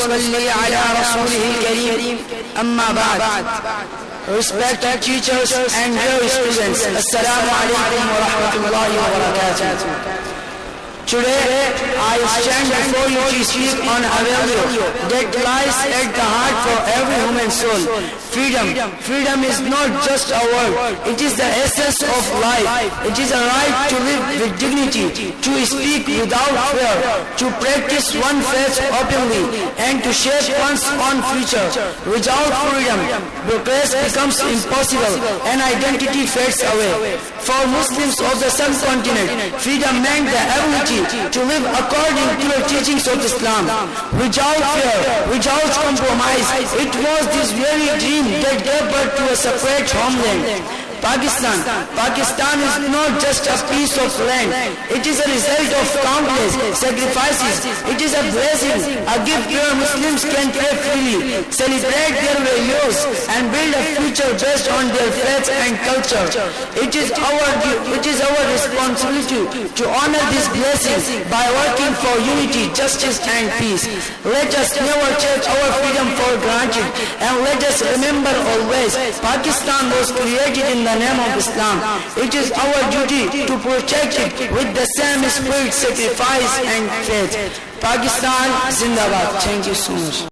ونصلي على رسوله الكريم أما بعد. Respected teachers and dear students, Assalamu alaikum wa rahmatullahi wa barakatuh. Today, I stand before you to speak on a value that lies at the heart for every human soul. Freedom. Freedom is not just a word. It is the essence of life. It is a right to live with dignity, to speak without fear, to practice one's faith openly, and to shape one's own future. Without freedom, progress becomes impossible and identity fades away. For Muslims of the subcontinent, freedom meant the ability to live according to the teachings of Islam, without fear, without compromise. It was this very dream that gave birth to a separate homeland. Pakistan is not just a piece of land. It is a result of countless sacrifices. It is a blessing, a gift where Muslims can pray freely, celebrate their values, and build a future based on their faith and culture. It is our responsibility to honor this blessing by working for unity, justice, and peace. Let us never take our freedom for granted, and let us remember always, Pakistan was created in the name of Islam. It is our duty to protect it with the same spirit, sacrifice and faith. Pakistan Zindabad. Thank you so much.